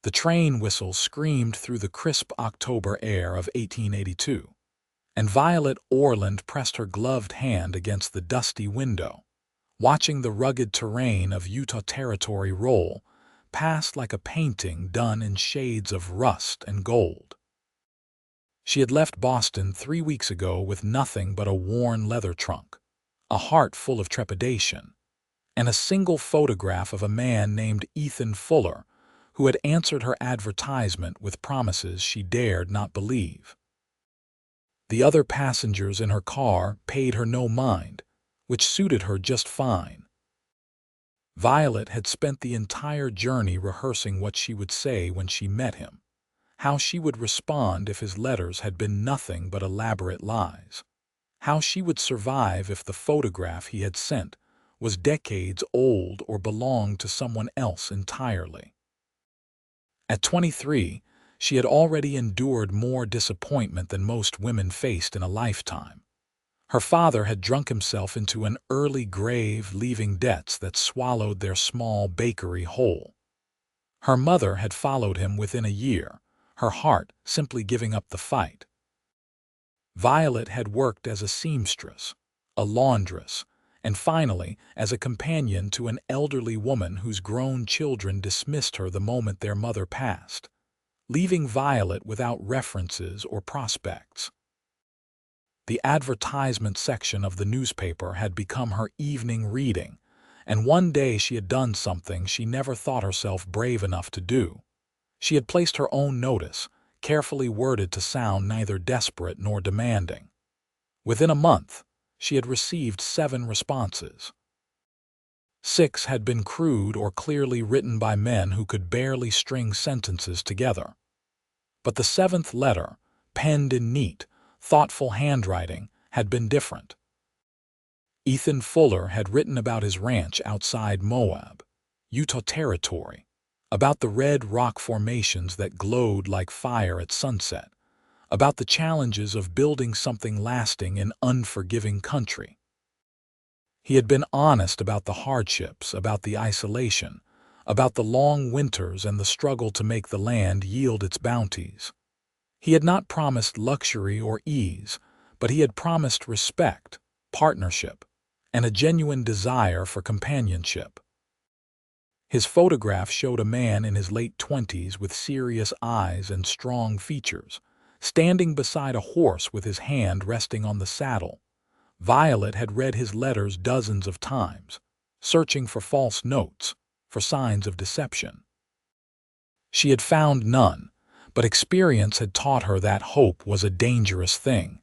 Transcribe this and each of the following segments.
The train whistle screamed through the crisp October air of 1882, and Violet Orland pressed her gloved hand against the dusty window, watching the rugged terrain of Utah Territory roll past like a painting done in shades of rust and gold. She had left Boston 3 weeks ago with nothing but a worn leather trunk, a heart full of trepidation, and a single photograph of a man named Ethan Fuller who had answered her advertisement with promises she dared not believe. The other passengers in her car paid her no mind, which suited her just fine. Violet had spent the entire journey rehearsing what she would say when she met him, how she would respond if his letters had been nothing but elaborate lies, how she would survive if the photograph he had sent was decades old or belonged to someone else entirely. At 23, she had already endured more disappointment than most women faced in a lifetime. Her father had drunk himself into an early grave, leaving debts that swallowed their small bakery whole. Her mother had followed him within a year, her heart simply giving up the fight. Violet had worked as a seamstress, a laundress, and finally as a companion to an elderly woman whose grown children dismissed her the moment their mother passed, leaving Violet without references or prospects. The advertisement section of the newspaper had become her evening reading, and one day she had done something she never thought herself brave enough to do. She had placed her own notice, carefully worded to sound neither desperate nor demanding. Within a month, she had received 7 responses. 6 had been crude or clearly written by men who could barely string sentences together. But the 7th letter, penned in neat, thoughtful handwriting, had been different. Ethan Fuller had written about his ranch outside Moab, Utah Territory, about the red rock formations that glowed like fire at sunset, about the challenges of building something lasting in unforgiving country. He had been honest about the hardships, about the isolation, about the long winters and the struggle to make the land yield its bounties. He had not promised luxury or ease, but he had promised respect, partnership, and a genuine desire for companionship. His photograph showed a man in his late 20s with serious eyes and strong features, standing beside a horse with his hand resting on the saddle. Violet had read his letters dozens of times, searching for false notes, for signs of deception. She had found none, but experience had taught her that hope was a dangerous thing.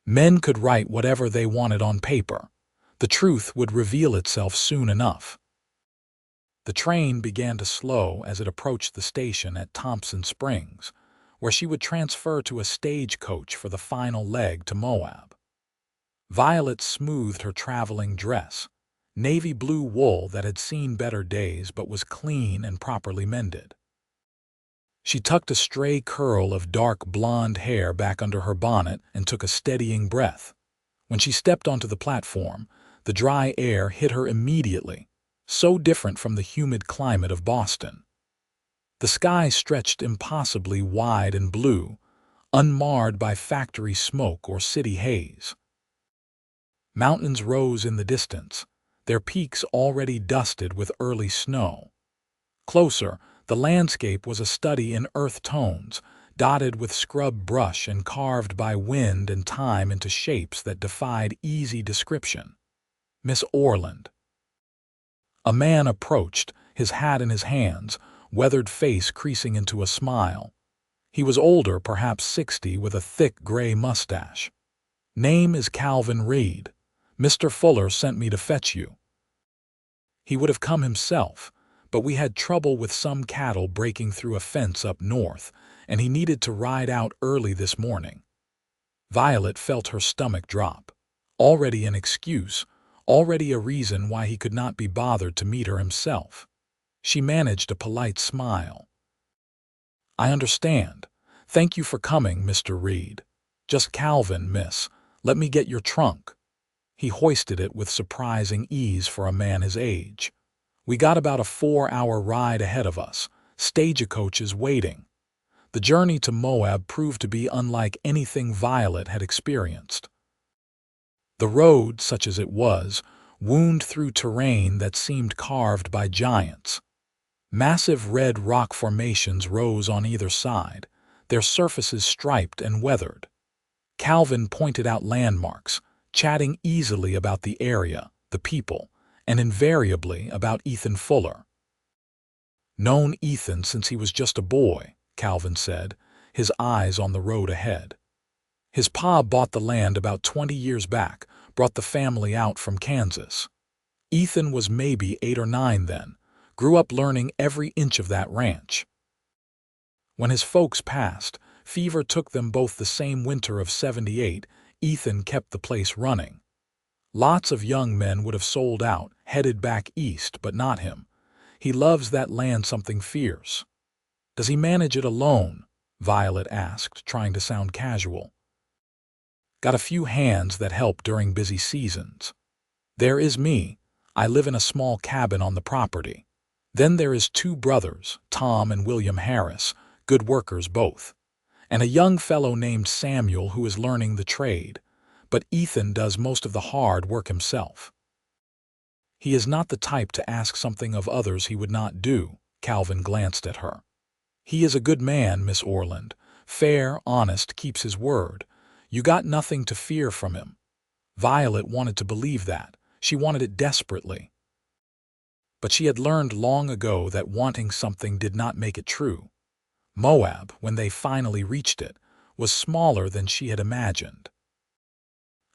Men could write whatever they wanted on paper. The truth would reveal itself soon enough. The train began to slow as it approached the station at Thompson Springs, where she would transfer to a stagecoach for the final leg to Moab. Violet smoothed her traveling dress, navy blue wool that had seen better days but was clean and properly mended. She tucked a stray curl of dark blonde hair back under her bonnet and took a steadying breath. When she stepped onto the platform, the dry air hit her immediately, so different from the humid climate of Boston. The sky stretched impossibly wide and blue, unmarred by factory smoke or city haze. Mountains rose in the distance, their peaks already dusted with early snow. Closer, the landscape was a study in earth tones, dotted with scrub brush and carved by wind and time into shapes that defied easy description. Miss Orland. A man approached, his hat in his hands, weathered face creasing into a smile. He was older, perhaps 60, with a thick gray mustache. "Name is Calvin Reed. Mr. Fuller sent me to fetch you." He would have come himself, but we had trouble with some cattle breaking through a fence up north, and he needed to ride out early this morning. Violet felt her stomach drop. Already an excuse, already a reason why he could not be bothered to meet her himself. She managed a polite smile. "I understand. Thank you for coming, Mr. Reed. Just Calvin, miss. Let me get your trunk." He hoisted it with surprising ease for a man his age. "We got about a 4-hour ride ahead of us, stagecoaches waiting. The journey to Moab proved to be unlike anything Violet had experienced. The road, such as it was, wound through terrain that seemed carved by giants. Massive red rock formations rose on either side, their surfaces striped and weathered. Calvin pointed out landmarks, chatting easily about the area, the people, and invariably about Ethan Fuller. "Known Ethan since he was just a boy," Calvin said, his eyes on the road ahead. "His pa bought the land about 20 years back, brought the family out from Kansas. Ethan was maybe 8 or 9 then, grew up learning every inch of that ranch. When his folks passed, fever took them both the same winter of '78, Ethan kept the place running. Lots of young men would have sold out, headed back east, but not him. He loves that land something fierce." "Does he manage it alone?" Violet asked, trying to sound casual. "Got a few hands that help during busy seasons. There is me. I live in a small cabin on the property. Then there is 2 brothers, Tom and William Harris, good workers both, and a young fellow named Samuel who is learning the trade, but Ethan does most of the hard work himself. He is not the type to ask something of others he would not do." Calvin glanced at her. "He is a good man, Miss Orland. Fair, honest, keeps his word. You got nothing to fear from him." Violet wanted to believe that. She wanted it desperately. But she had learned long ago that wanting something did not make it true. Moab, when they finally reached it, was smaller than she had imagined.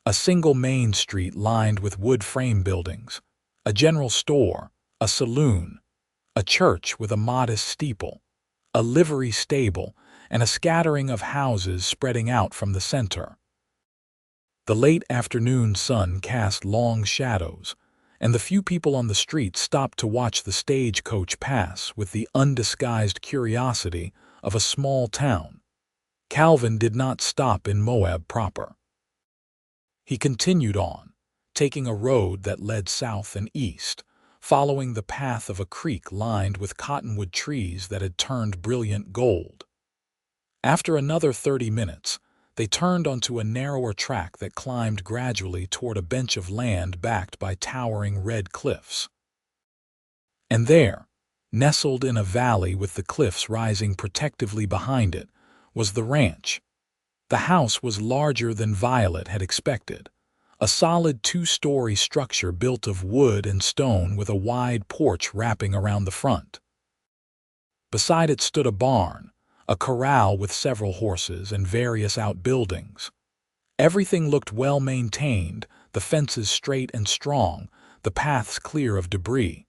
A single main street lined with wood frame buildings, a general store, a saloon, a church with a modest steeple, a livery stable, and a scattering of houses spreading out from the center. The late afternoon sun cast long shadows, and the few people on the street stopped to watch the stagecoach pass with the undisguised curiosity of a small town. Calvin did not stop in Moab proper. He continued on, taking a road that led south and east, following the path of a creek lined with cottonwood trees that had turned brilliant gold. After another 30 minutes, they turned onto a narrower track that climbed gradually toward a bench of land backed by towering red cliffs. And there, nestled in a valley with the cliffs rising protectively behind it, was the ranch. The house was larger than Violet had expected, a solid 2-story structure built of wood and stone with a wide porch wrapping around the front. Beside it stood a barn, a corral with several horses and various outbuildings. Everything looked well maintained, the fences straight and strong, the paths clear of debris.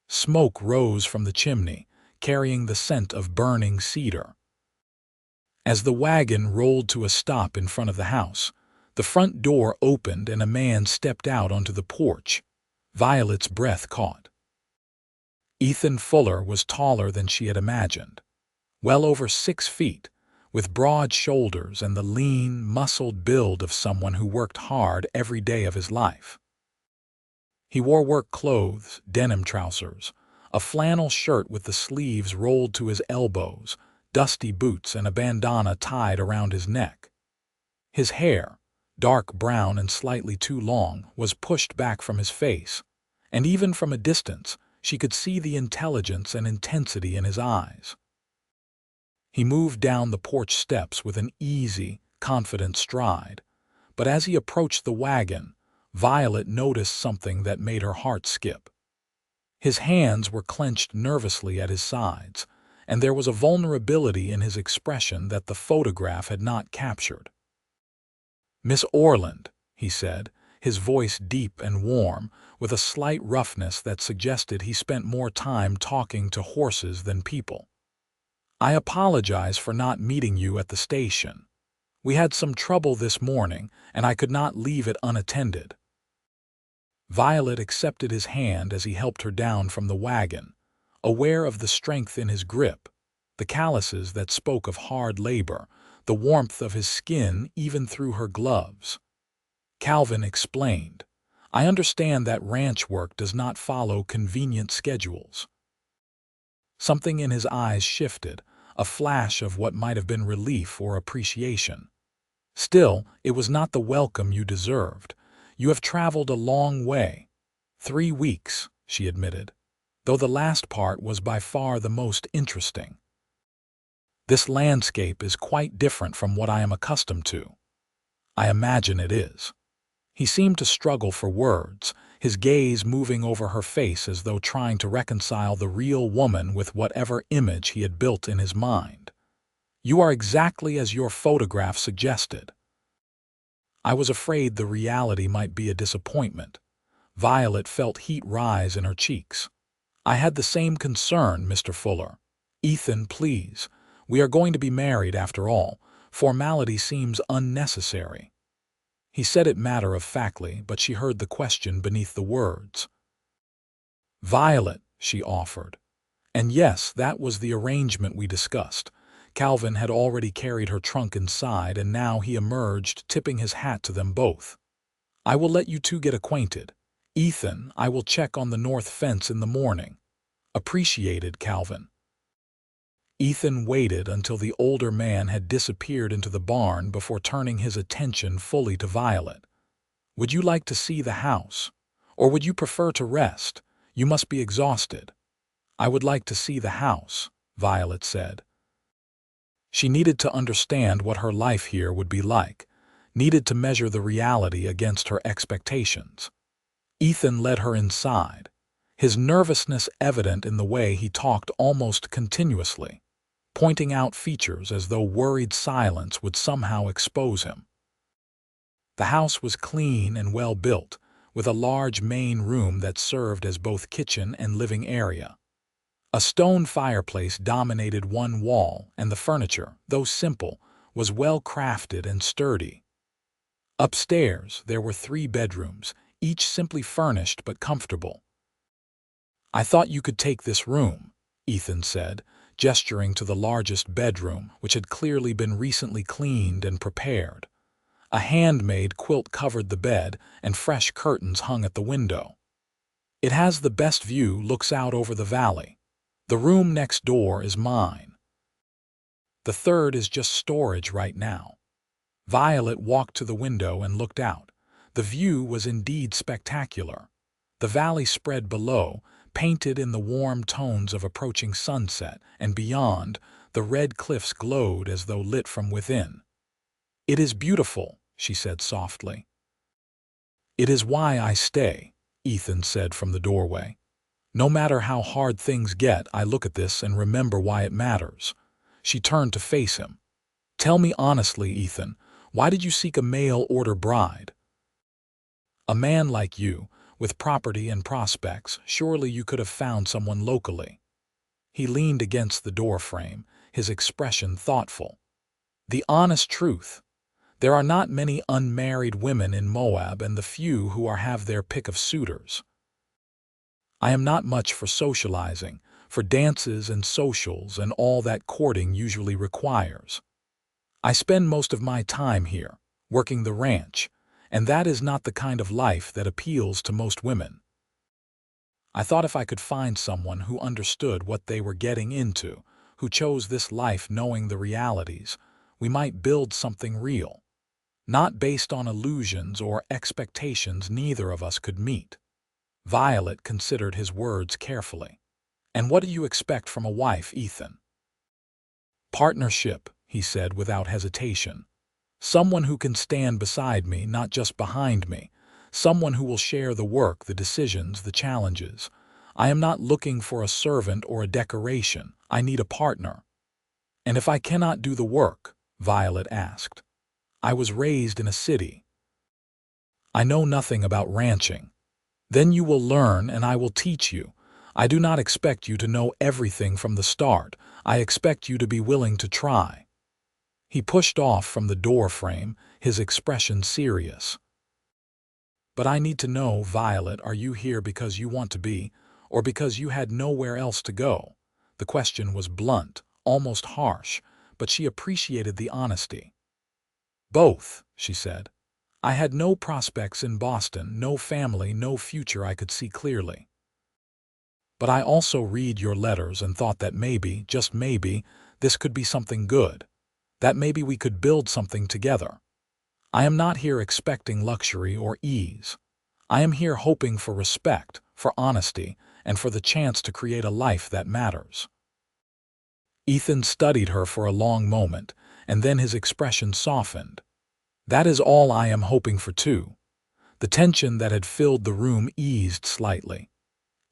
Smoke rose from the chimney, carrying the scent of burning cedar. As the wagon rolled to a stop in front of the house, the front door opened and a man stepped out onto the porch. Violet's breath caught. Ethan Fuller was taller than she had imagined, well over 6 feet, with broad shoulders and the lean, muscled build of someone who worked hard every day of his life. He wore work clothes, denim trousers, a flannel shirt with the sleeves rolled to his elbows, dusty boots, and a bandana tied around his neck. His hair, dark brown and slightly too long, was pushed back from his face, and even from a distance she could see the intelligence and intensity in his eyes. He moved down the porch steps with an easy, confident stride, but as he approached the wagon, Violet noticed something that made her heart skip. His hands were clenched nervously at his sides, and there was a vulnerability in his expression that the photograph had not captured. "Miss Orland," he said, his voice deep and warm, with a slight roughness that suggested he spent more time talking to horses than people. "I apologize for not meeting you at the station. We had some trouble this morning, and I could not leave it unattended." Violet accepted his hand as he helped her down from the wagon, aware of the strength in his grip, the calluses that spoke of hard labor, the warmth of his skin even through her gloves. Calvin explained, "I understand that ranch work does not follow convenient schedules." Something in his eyes shifted, a flash of what might have been relief or appreciation. Still, it was not the welcome you deserved. You have traveled a long way. 3 weeks, she admitted, though the last part was by far the most interesting. This landscape is quite different from what I am accustomed to. I imagine it is. He seemed to struggle for words, his gaze moving over her face as though trying to reconcile the real woman with whatever image he had built in his mind. You are exactly as your photograph suggested. I was afraid the reality might be a disappointment. Violet felt heat rise in her cheeks. I had the same concern, Mr. Fuller. Ethan, please. We are going to be married after all. Formality seems unnecessary. He said it matter-of-factly, but she heard the question beneath the words. Violet, she offered. And yes, that was the arrangement we discussed. Calvin had already carried her trunk inside, and now he emerged, tipping his hat to them both. I will let you two get acquainted. Ethan, I will check on the north fence in the morning. Appreciated, Calvin. Ethan waited until the older man had disappeared into the barn before turning his attention fully to Violet. Would you like to see the house? Or would you prefer to rest? You must be exhausted. I would like to see the house, Violet said. She needed to understand what her life here would be like, needed to measure the reality against her expectations. Ethan led her inside, his nervousness evident in the way he talked almost continuously, pointing out features as though worried silence would somehow expose him. The house was clean and well built, with a large main room that served as both kitchen and living area. A stone fireplace dominated one wall, and the furniture, though simple, was well crafted and sturdy. Upstairs, there were 3 bedrooms, each simply furnished but comfortable. I thought you could take this room, Ethan said, gesturing to the largest bedroom, which had clearly been recently cleaned and prepared. A handmade quilt covered the bed, and fresh curtains hung at the window. It has the best view, looks out over the valley. The room next door is mine. The third is just storage right now. Violet walked to the window and looked out. The view was indeed spectacular. The valley spread below, painted in the warm tones of approaching sunset, and beyond, the red cliffs glowed as though lit from within. It is beautiful, she said softly. It is why I stay, Ethan said from the doorway. No matter how hard things get, I look at this and remember why it matters. She turned to face him. Tell me honestly, Ethan, why did you seek a mail-order bride? A man like you, with property and prospects, surely you could have found someone locally. He leaned against the doorframe, his expression thoughtful. The honest truth. There are not many unmarried women in Moab, and the few who have their pick of suitors. I am not much for socializing, for dances and socials and all that courting usually requires. I spend most of my time here, working the ranch, and that is not the kind of life that appeals to most women. I thought if I could find someone who understood what they were getting into, who chose this life knowing the realities, we might build something real, not based on illusions or expectations neither of us could meet. Violet considered his words carefully. And what do you expect from a wife, Ethan? Partnership, he said without hesitation. Someone who can stand beside me, not just behind me. Someone who will share the work, the decisions, the challenges. I am not looking for a servant or a decoration. I need a partner. And if I cannot do the work? Violet asked. I was raised in a city. I know nothing about ranching. Then you will learn and I will teach you. I do not expect you to know everything from the start. I expect you to be willing to try. He pushed off from the doorframe, his expression serious. But I need to know, Violet, are you here because you want to be, or because you had nowhere else to go? The question was blunt, almost harsh, but she appreciated the honesty. Both, she said. I had no prospects in Boston, no family, no future I could see clearly. But I also read your letters and thought that maybe, just maybe, this could be something good. That maybe we could build something together. I am not here expecting luxury or ease. I am here hoping for respect, for honesty, and for the chance to create a life that matters." Ethan studied her for a long moment, and then his expression softened. "That is all I am hoping for too." The tension that had filled the room eased slightly.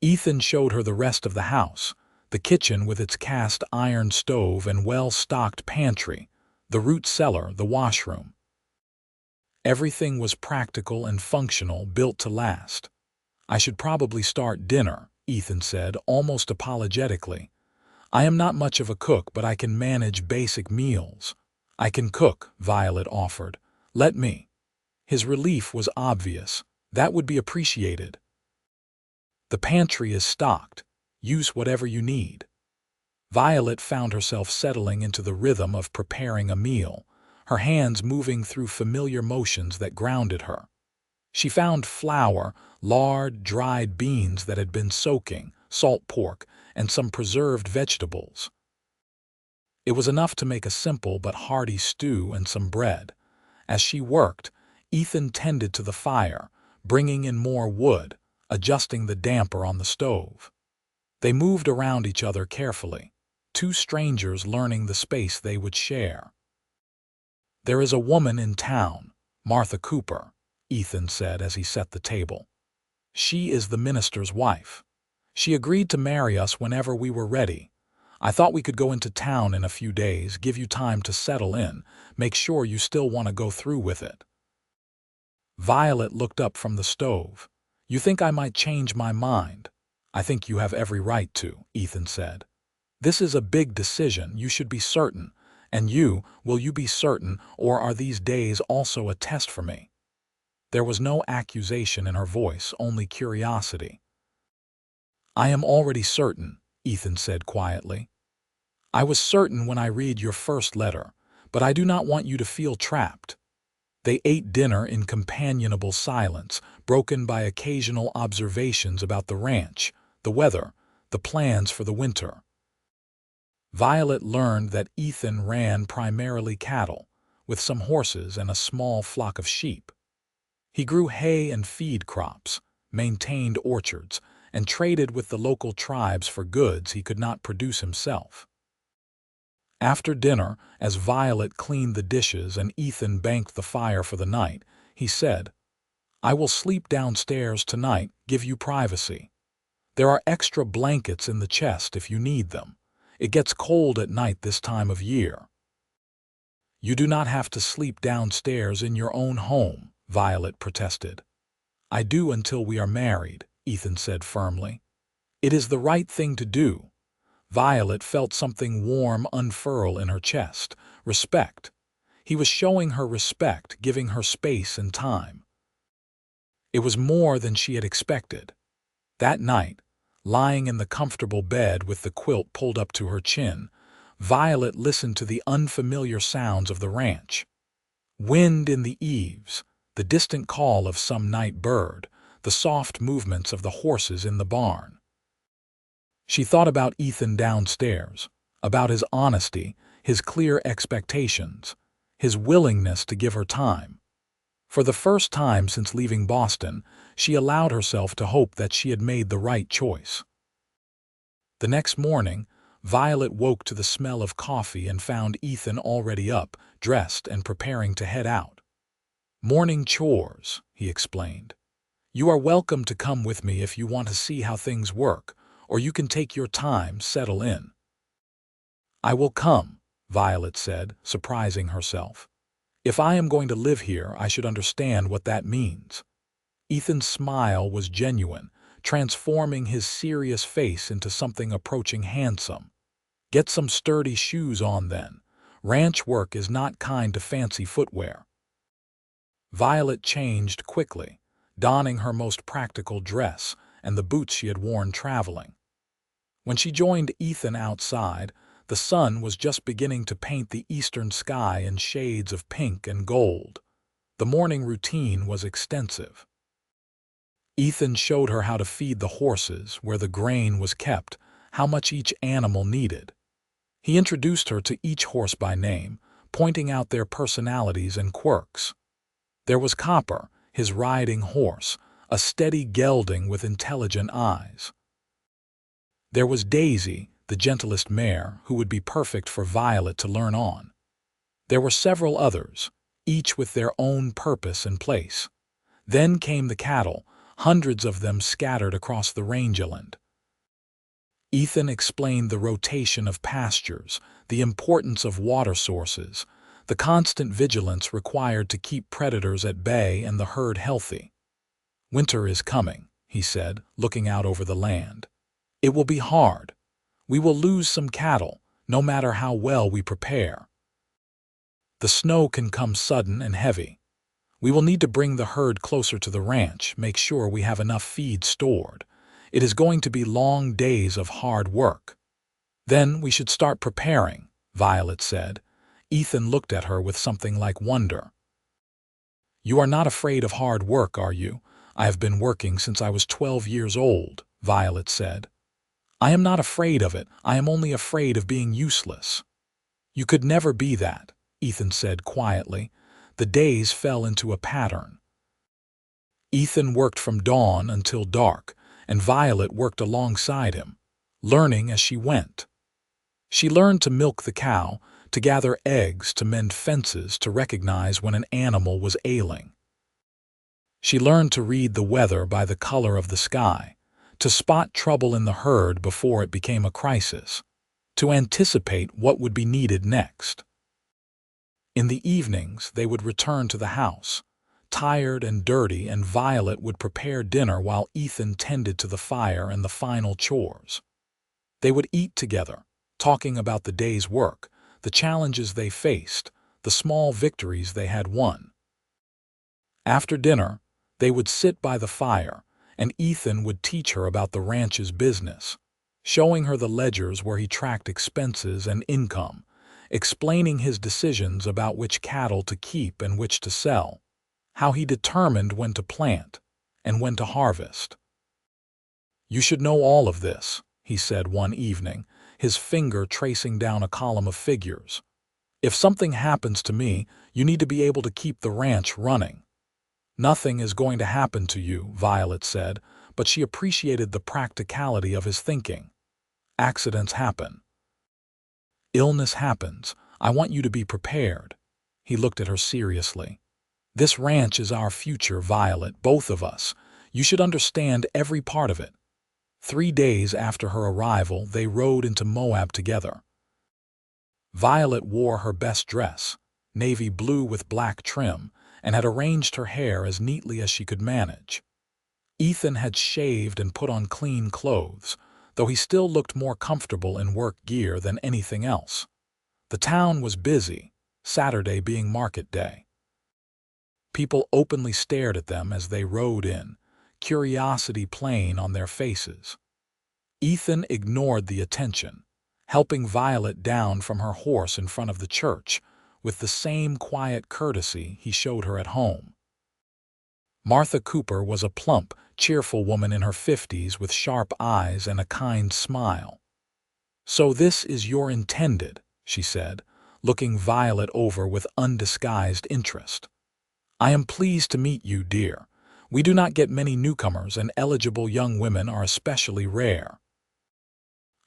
Ethan showed her the rest of the house, the kitchen with its cast iron stove and well-stocked pantry, the root cellar, the washroom. Everything was practical and functional, built to last. "I should probably start dinner," Ethan said, almost apologetically. "I am not much of a cook, but I can manage basic meals." "I can cook," Violet offered. "Let me." His relief was obvious. "That would be appreciated." "The pantry is stocked. Use whatever you need." Violet found herself settling into the rhythm of preparing a meal, her hands moving through familiar motions that grounded her. She found flour, lard, dried beans that had been soaking, salt pork, and some preserved vegetables. It was enough to make a simple but hearty stew and some bread. As she worked, Ethan tended to the fire, bringing in more wood, adjusting the damper on the stove. They moved around each other carefully, two strangers learning the space they would share. "There is a woman in town, Martha Cooper," Ethan said as he set the table. "She is the minister's wife. She agreed to marry us whenever we were ready. I thought we could go into town in a few days, give you time to settle in, make sure you still want to go through with it." Violet looked up from the stove. "You think I might change my mind?" "I think you have every right to," Ethan said. "This is a big decision, you should be certain. And will you be certain, or are these days also a test for me?" There was no accusation in her voice, only curiosity. "I am already certain," Ethan said quietly. "I was certain when I read your first letter, but I do not want you to feel trapped." They ate dinner in companionable silence, broken by occasional observations about the ranch, the weather, the plans for the winter. Violet learned that Ethan ran primarily cattle, with some horses and a small flock of sheep. He grew hay and feed crops, maintained orchards, and traded with the local tribes for goods he could not produce himself. After dinner, as Violet cleaned the dishes and Ethan banked the fire for the night, he said, "I will sleep downstairs tonight, give you privacy. There are extra blankets in the chest if you need them. It gets cold at night this time of year." "You do not have to sleep downstairs in your own home," Violet protested. "I do until we are married," Ethan said firmly. "It is the right thing to do." Violet felt something warm unfurl in her chest. Respect. He was showing her respect, giving her space and time. It was more than she had expected. That night, lying in the comfortable bed with the quilt pulled up to her chin, Violet listened to the unfamiliar sounds of the ranch. Wind in the eaves, the distant call of some night bird, the soft movements of the horses in the barn. She thought about Ethan downstairs, about his honesty, his clear expectations, his willingness to give her time. For the first time since leaving Boston, she allowed herself to hope that she had made the right choice. The next morning, Violet woke to the smell of coffee and found Ethan already up, dressed and preparing to head out. "Morning chores," he explained. "You are welcome to come with me if you want to see how things work, or you can take your time, settle in." "I will come," Violet said, surprising herself. "If I am going to live here, I should understand what that means." Ethan's smile was genuine, transforming his serious face into something approaching handsome. "Get some sturdy shoes on then. Ranch work is not kind to fancy footwear." Violet changed quickly, donning her most practical dress and the boots she had worn traveling. When she joined Ethan outside, the sun was just beginning to paint the eastern sky in shades of pink and gold. The morning routine was extensive. Ethan showed her how to feed the horses, where the grain was kept, how much each animal needed. He introduced her to each horse by name, pointing out their personalities and quirks. There was Copper, his riding horse, a steady gelding with intelligent eyes. There was Daisy, the gentlest mare, who would be perfect for Violet to learn on. There were several others, each with their own purpose and place. Then came the cattle, hundreds of them scattered across the rangeland. Ethan explained the rotation of pastures, the importance of water sources, the constant vigilance required to keep predators at bay and the herd healthy. "Winter is coming," he said, looking out over the land. "It will be hard. We will lose some cattle, no matter how well we prepare. The snow can come sudden and heavy. We will need to bring the herd closer to the ranch, make sure we have enough feed stored. It is going to be long days of hard work." "Then we should start preparing," Violet said. Ethan looked at her with something like wonder. "You are not afraid of hard work, are you? I have been working since I was 12 years old," Violet said. "I am not afraid of it. I am only afraid of being useless." "You could never be that," Ethan said quietly. The days fell into a pattern. Ethan worked from dawn until dark, and Violet worked alongside him, learning as she went. She learned to milk the cow, to gather eggs, to mend fences, to recognize when an animal was ailing. She learned to read the weather by the color of the sky, to spot trouble in the herd before it became a crisis, to anticipate what would be needed next. In the evenings, they would return to the house, tired and dirty, and Violet would prepare dinner while Ethan tended to the fire and the final chores. They would eat together, talking about the day's work, the challenges they faced, the small victories they had won. After dinner, they would sit by the fire, and Ethan would teach her about the ranch's business, showing her the ledgers where he tracked expenses and income, explaining his decisions about which cattle to keep and which to sell, how he determined when to plant and when to harvest. "You should know all of this," he said one evening, his finger tracing down a column of figures. "If something happens to me, you need to be able to keep the ranch running." "Nothing is going to happen to you," Violet said, but she appreciated the practicality of his thinking. "Accidents happen. Illness happens. I want you to be prepared." He looked at her seriously. "This ranch is our future, Violet, both of us. You should understand every part of it." 3 days after her arrival, they rode into Moab together. Violet wore her best dress, navy blue with black trim, and had arranged her hair as neatly as she could manage. Ethan had shaved and put on clean clothes, though he still looked more comfortable in work gear than anything else. The town was busy, Saturday being market day. People openly stared at them as they rode in, curiosity plain on their faces. Ethan ignored the attention, helping Violet down from her horse in front of the church, with the same quiet courtesy he showed her at home. Martha Cooper was a plump, cheerful woman in her 50s with sharp eyes and a kind smile. "So this is your intended," she said, looking Violet over with undisguised interest. "I am pleased to meet you, dear. We do not get many newcomers, and eligible young women are especially rare."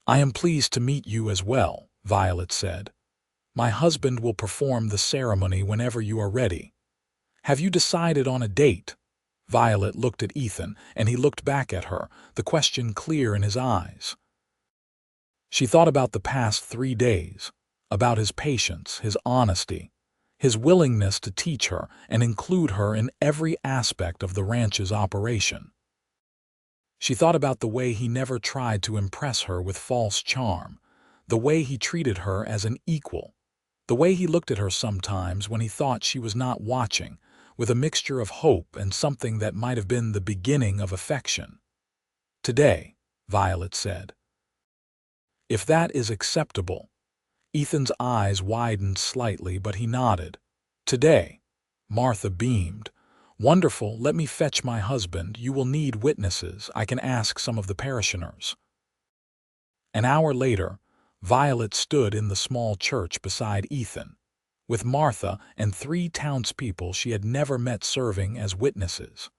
"I am pleased to meet you as well," Violet said. "My husband will perform the ceremony whenever you are ready. Have you decided on a date?" Violet looked at Ethan, and he looked back at her, the question clear in his eyes. She thought about the past 3 days, about his patience, his honesty, his willingness to teach her and include her in every aspect of the ranch's operation. She thought about the way he never tried to impress her with false charm, the way he treated her as an equal, the way he looked at her sometimes when he thought she was not watching, with a mixture of hope and something that might have been the beginning of affection. "Today," Violet said. "If that is acceptable." Ethan's eyes widened slightly, but he nodded. "Today." Martha beamed. "Wonderful, let me fetch my husband. You will need witnesses. I can ask some of the parishioners." An hour later, Violet stood in the small church beside Ethan, with Martha and 3 townspeople she had never met serving as witnesses.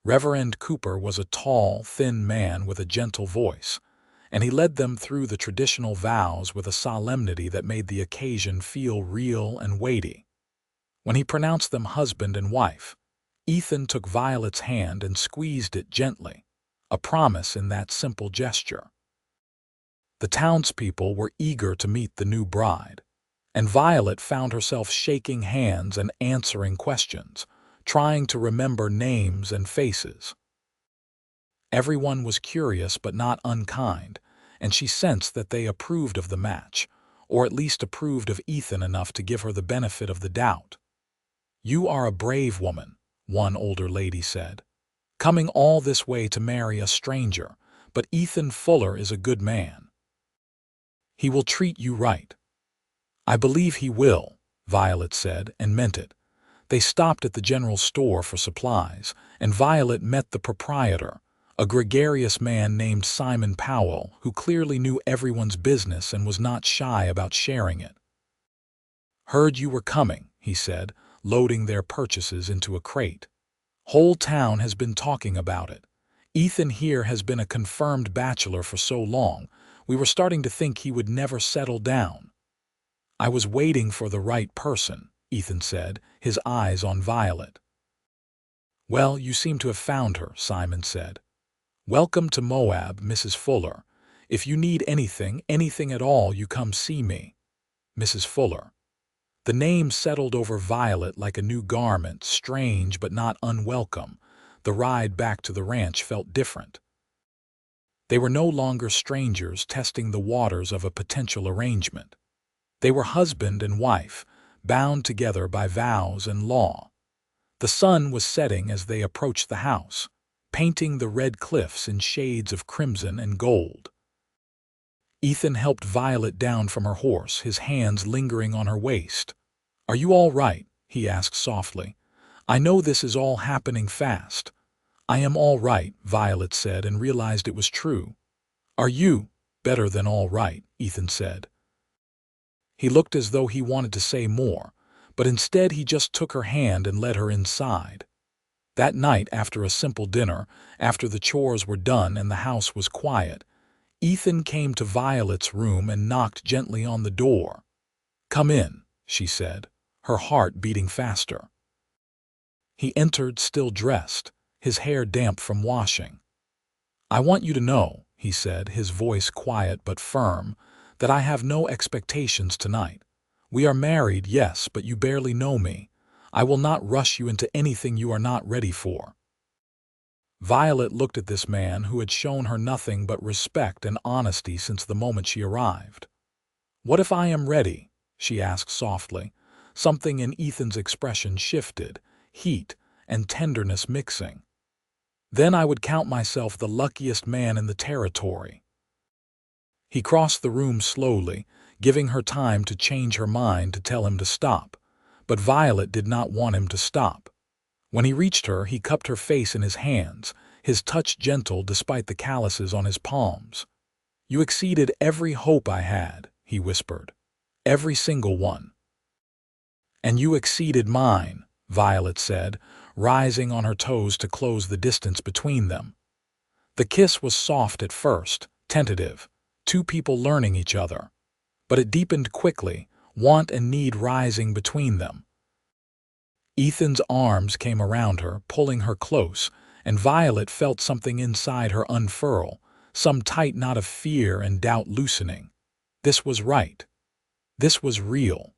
Reverend Cooper was a tall, thin man with a gentle voice, and he led them through the traditional vows with a solemnity that made the occasion feel real and weighty. When he pronounced them husband and wife, Ethan took Violet's hand and squeezed it gently, a promise in that simple gesture. The townspeople were eager to meet the new bride, and Violet found herself shaking hands and answering questions, trying to remember names and faces. Everyone was curious but not unkind, and she sensed that they approved of the match, or at least approved of Ethan enough to give her the benefit of the doubt. "You are a brave woman," one older lady said, "coming all this way to marry a stranger, but Ethan Fuller is a good man. He will treat you right." "I believe he will," Violet said, and meant it. They stopped at the general store for supplies, and Violet met the proprietor, a gregarious man named Simon Powell, who clearly knew everyone's business and was not shy about sharing it. "Heard you were coming," he said, loading their purchases into a crate. "Whole town has been talking about it. Ethan here has been a confirmed bachelor for so long, we were starting to think he would never settle down." "I was waiting for the right person," Ethan said, his eyes on Violet. "Well, you seem to have found her," Simon said. "Welcome to Moab, Mrs. Fuller. If you need anything at all, you come see me. Mrs. Fuller." The name settled over Violet like a new garment, strange but not unwelcome. The ride back to the ranch felt different. They were no longer strangers testing the waters of a potential arrangement. They were husband and wife, bound together by vows and law. The sun was setting as they approached the house, painting the red cliffs in shades of crimson and gold. Ethan helped Violet down from her horse, his hands lingering on her waist. "Are you all right?" he asked softly. "I know this is all happening fast." "I am all right," Violet said, and realized it was true. "Are you?" "Better than all right," Ethan said. He looked as though he wanted to say more, but instead he just took her hand and led her inside. That night, after a simple dinner, after the chores were done and the house was quiet, Ethan came to Violet's room and knocked gently on the door. "Come in," she said, her heart beating faster. He entered, still dressed, his hair damp from washing. "I want you to know," he said, his voice quiet but firm, "that I have no expectations tonight. We are married, yes, but you barely know me. I will not rush you into anything you are not ready for." Violet looked at this man who had shown her nothing but respect and honesty since the moment she arrived. "What if I am ready?" she asked softly. Something in Ethan's expression shifted, heat and tenderness mixing. "Then I would count myself the luckiest man in the territory." He crossed the room slowly, giving her time to change her mind to tell him to stop. But Violet did not want him to stop. When he reached her, he cupped her face in his hands, his touch gentle despite the calluses on his palms. "You exceeded every hope I had," he whispered. "Every single one." "And you exceeded mine," Violet said, rising on her toes to close the distance between them. The kiss was soft at first, tentative, 2 people learning each other. But it deepened quickly, want and need rising between them. Ethan's arms came around her, pulling her close, and Violet felt something inside her unfurl, some tight knot of fear and doubt loosening. This was right. This was real.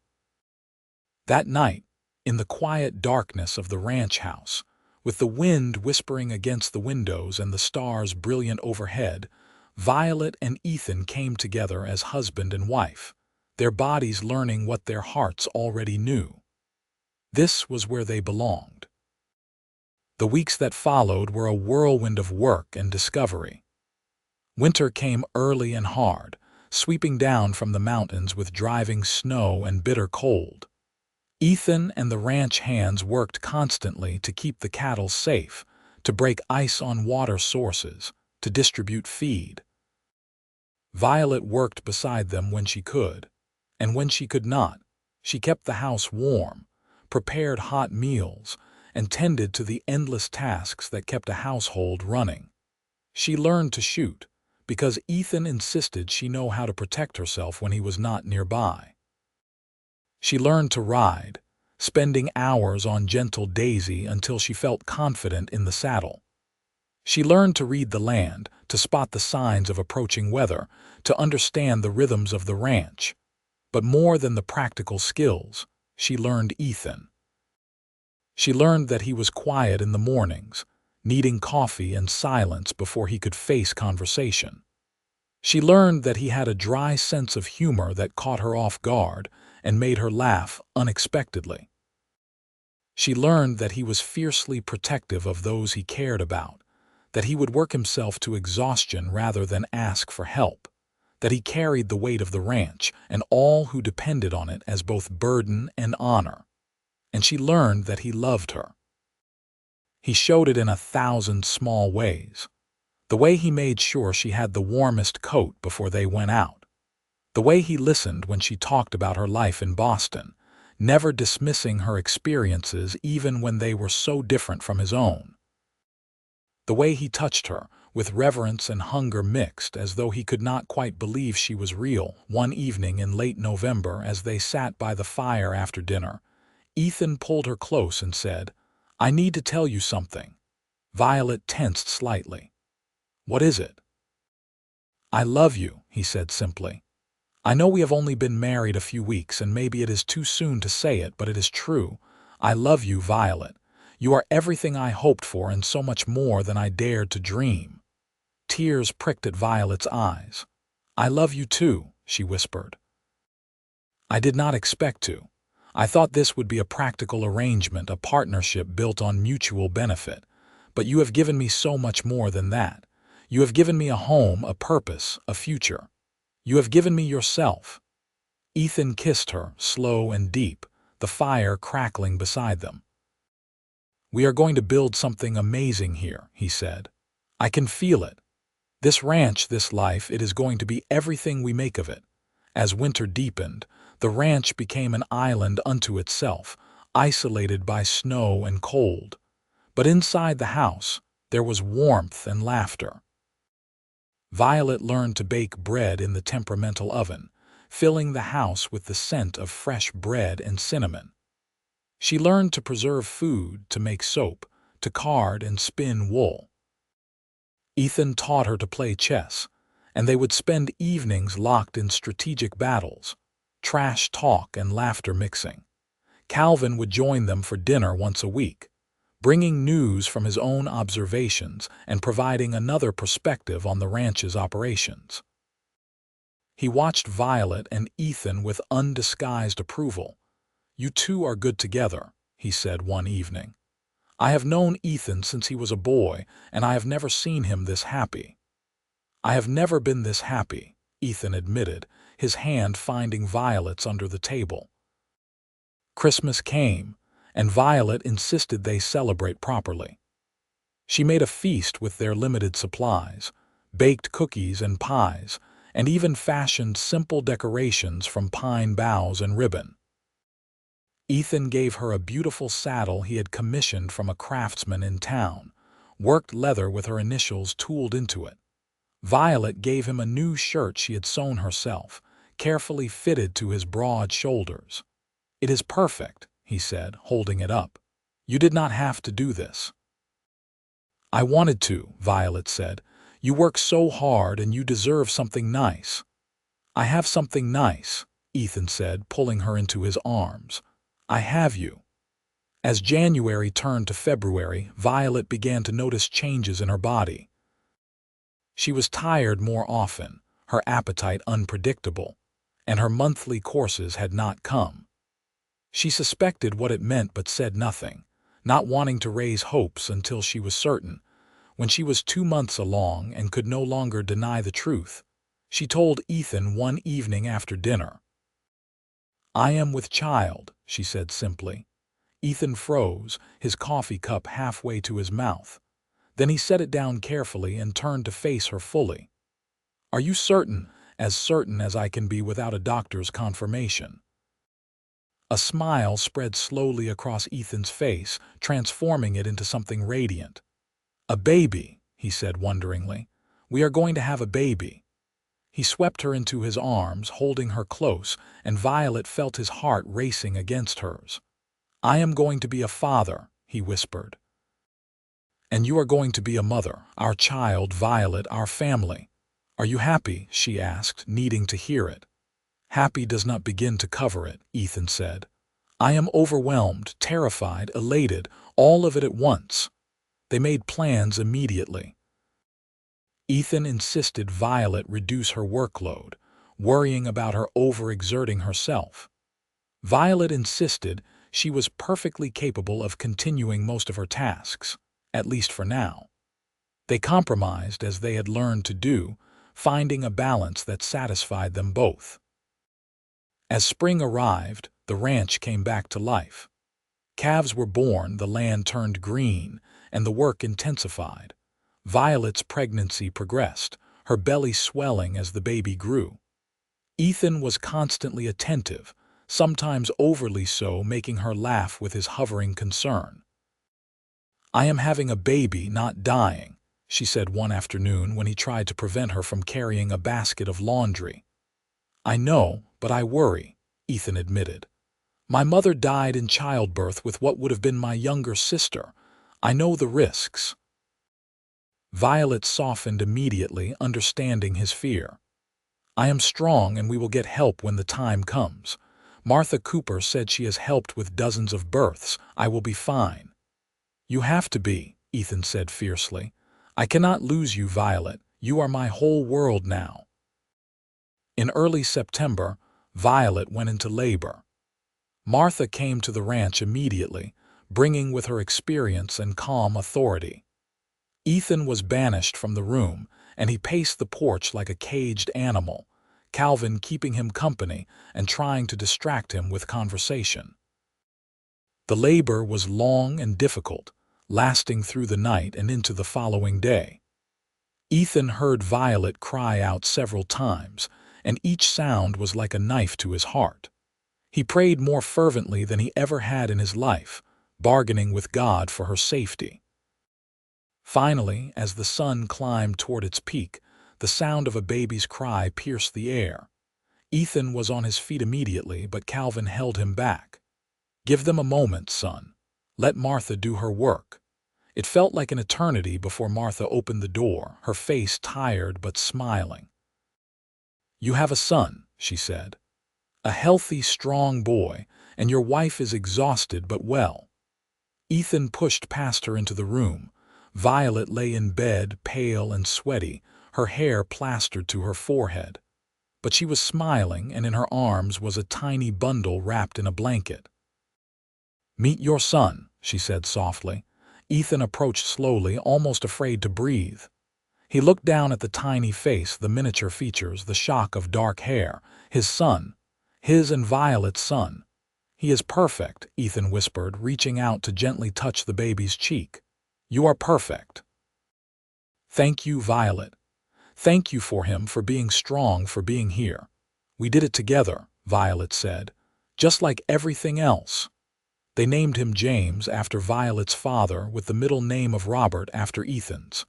That night, in the quiet darkness of the ranch house, with the wind whispering against the windows and the stars brilliant overhead, Violet and Ethan came together as husband and wife, their bodies learning what their hearts already knew. This was where they belonged. The weeks that followed were a whirlwind of work and discovery. Winter came early and hard, sweeping down from the mountains with driving snow and bitter cold. Ethan and the ranch hands worked constantly to keep the cattle safe, to break ice on water sources, to distribute feed. Violet worked beside them when she could, and when she could not, she kept the house warm, prepared hot meals, and tended to the endless tasks that kept a household running. She learned to shoot, because Ethan insisted she know how to protect herself when he was not nearby. She learned to ride, spending hours on gentle Daisy until she felt confident in the saddle. She learned to read the land, to spot the signs of approaching weather, to understand the rhythms of the ranch. But more than the practical skills, she learned Ethan. She learned that he was quiet in the mornings, needing coffee and silence before he could face conversation. She learned that he had a dry sense of humor that caught her off guard and made her laugh unexpectedly. She learned that he was fiercely protective of those he cared about, that he would work himself to exhaustion rather than ask for help, that he carried the weight of the ranch and all who depended on it as both burden and honor. And she learned that he loved her. He showed it in 1,000 small ways. The way he made sure she had the warmest coat before they went out. The way he listened when she talked about her life in Boston, never dismissing her experiences even when they were so different from his own. The way he touched her, with reverence and hunger mixed, as though he could not quite believe she was real. One evening in late November, as they sat by the fire after dinner, Ethan pulled her close and said, "I need to tell you something." Violet tensed slightly. "What is it?" "I love you," he said simply. "I know we have only been married a few weeks and maybe it is too soon to say it, but it is true. I love you, Violet. You are everything I hoped for and so much more than I dared to dream." Tears pricked at Violet's eyes. "I love you too," she whispered. "I did not expect to. I thought this would be a practical arrangement, a partnership built on mutual benefit. But you have given me so much more than that. You have given me a home, a purpose, a future. You have given me yourself." Ethan kissed her, slow and deep, the fire crackling beside them. "We are going to build something amazing here," he said. "I can feel it. This ranch, this life, it is going to be everything we make of it." As winter deepened, the ranch became an island unto itself, isolated by snow and cold. But inside the house, there was warmth and laughter. Violet learned to bake bread in the temperamental oven, filling the house with the scent of fresh bread and cinnamon. She learned to preserve food, to make soap, to card and spin wool. Ethan taught her to play chess, and they would spend evenings locked in strategic battles, trash talk and laughter mixing. Calvin would join them for dinner once a week, bringing news from his own observations and providing another perspective on the ranch's operations. He watched Violet and Ethan with undisguised approval. "You two are good together," he said one evening. "I have known Ethan since he was a boy, and I have never seen him this happy." "I have never been this happy," Ethan admitted, his hand finding Violet's under the table. Christmas came, and Violet insisted they celebrate properly. She made a feast with their limited supplies, baked cookies and pies, and even fashioned simple decorations from pine boughs and ribbon. Ethan gave her a beautiful saddle he had commissioned from a craftsman in town, worked leather with her initials tooled into it. Violet gave him a new shirt she had sewn herself, carefully fitted to his broad shoulders. "It is perfect," he said, holding it up. "You did not have to do this." "I wanted to," Violet said. "You work so hard and you deserve something nice." "I have something nice," Ethan said, pulling her into his arms. "I have you." As January turned to February, Violet began to notice changes in her body. She was tired more often, her appetite unpredictable, and her monthly courses had not come. She suspected what it meant but said nothing, not wanting to raise hopes until she was certain. When she was 2 months along and could no longer deny the truth, she told Ethan one evening after dinner. "I am with child," she said simply. Ethan froze, his coffee cup halfway to his mouth. Then he set it down carefully and turned to face her fully. "Are you certain?" "As certain as I can be without a doctor's confirmation." A smile spread slowly across Ethan's face, transforming it into something radiant. "A baby," he said wonderingly. "We are going to have a baby." He swept her into his arms, holding her close, and Violet felt his heart racing against hers. "I am going to be a father," he whispered. "And you are going to be a mother, our child, Violet, our family. Are you happy?" she asked, needing to hear it. "Happy does not begin to cover it," Ethan said. "I am overwhelmed, terrified, elated, all of it at once." They made plans immediately. Ethan insisted Violet reduce her workload, worrying about her overexerting herself. Violet insisted she was perfectly capable of continuing most of her tasks, at least for now. They compromised as they had learned to do, finding a balance that satisfied them both. As spring arrived, the ranch came back to life. Calves were born, the land turned green, and the work intensified. Violet's pregnancy progressed, her belly swelling as the baby grew. Ethan was constantly attentive, sometimes overly so, making her laugh with his hovering concern. "I am having a baby, not dying," she said one afternoon when he tried to prevent her from carrying a basket of laundry. "I know, but I worry," Ethan admitted. "My mother died in childbirth with what would have been my younger sister. I know the risks." Violet softened immediately, understanding his fear. "I am strong and we will get help when the time comes. Martha Cooper said she has helped with dozens of births. I will be fine." "You have to be," Ethan said fiercely. "I cannot lose you, Violet. You are my whole world now." In early September, Violet went into labor. Martha came to the ranch immediately, bringing with her experience and calm authority. Ethan was banished from the room, and he paced the porch like a caged animal, Calvin keeping him company and trying to distract him with conversation. The labor was long and difficult, lasting through the night and into the following day. Ethan heard Violet cry out several times, and each sound was like a knife to his heart. He prayed more fervently than he ever had in his life, bargaining with God for her safety. Finally, as the sun climbed toward its peak, the sound of a baby's cry pierced the air. Ethan was on his feet immediately, but Calvin held him back. "Give them a moment, son. Let Martha do her work." It felt like an eternity before Martha opened the door, her face tired but smiling. "You have a son," she said. "A healthy, strong boy, and your wife is exhausted but well." Ethan pushed past her into the room. Violet lay in bed, pale and sweaty, her hair plastered to her forehead. But she was smiling, and in her arms was a tiny bundle wrapped in a blanket. "Meet your son," she said softly. Ethan approached slowly, almost afraid to breathe. He looked down at the tiny face, the miniature features, the shock of dark hair. His son. His and Violet's son. "He is perfect," Ethan whispered, reaching out to gently touch the baby's cheek. "You are perfect." "Thank you, Violet. Thank you for him, for being strong, for being here. We did it together," Violet said. "Just like everything else." They named him James after Violet's father, with the middle name of Robert after Ethan's.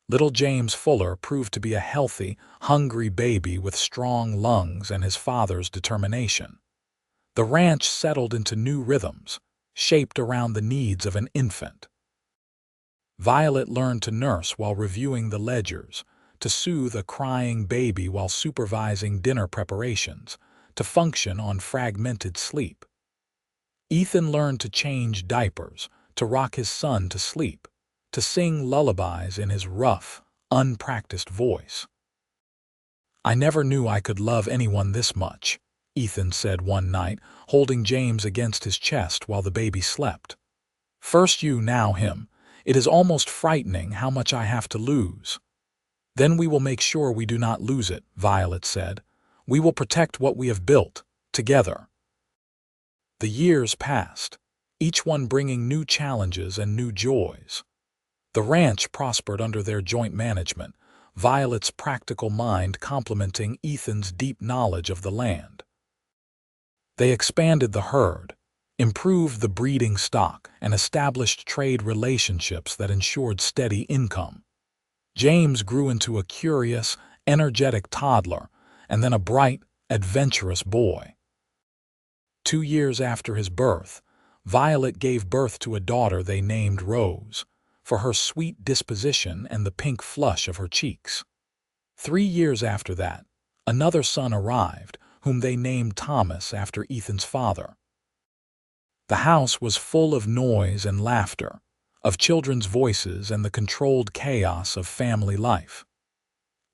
Little James Fuller proved to be a healthy, hungry baby with strong lungs and his father's determination. The ranch settled into new rhythms, shaped around the needs of an infant. Violet learned to nurse while reviewing the ledgers, to soothe a crying baby while supervising dinner preparations, to function on fragmented sleep. Ethan learned to change diapers, to rock his son to sleep, to sing lullabies in his rough, unpracticed voice. "I never knew I could love anyone this much," Ethan said one night, holding James against his chest while the baby slept. "First you, now him. It is almost frightening how much I have to lose." "Then we will make sure we do not lose it," Violet said. "We will protect what we have built, together." The years passed, each one bringing new challenges and new joys. The ranch prospered under their joint management, Violet's practical mind complementing Ethan's deep knowledge of the land. They expanded the herd, improved the breeding stock, and established trade relationships that ensured steady income. James grew into a curious, energetic toddler, and then a bright, adventurous boy. 2 years after his birth, Violet gave birth to a daughter they named Rose, for her sweet disposition and the pink flush of her cheeks. 3 years after that, another son arrived, whom they named Thomas after Ethan's father. The house was full of noise and laughter, of children's voices and the controlled chaos of family life.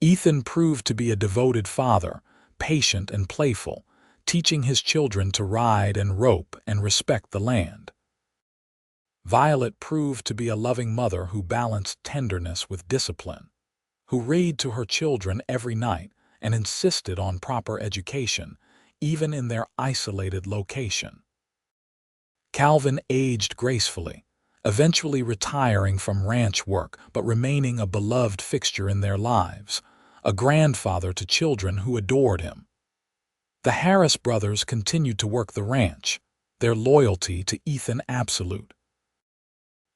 Ethan proved to be a devoted father, patient and playful, teaching his children to ride and rope and respect the land. Violet proved to be a loving mother who balanced tenderness with discipline, who read to her children every night and insisted on proper education, even in their isolated location. Calvin aged gracefully, eventually retiring from ranch work but remaining a beloved fixture in their lives, a grandfather to children who adored him. The Harris brothers continued to work the ranch, their loyalty to Ethan absolute.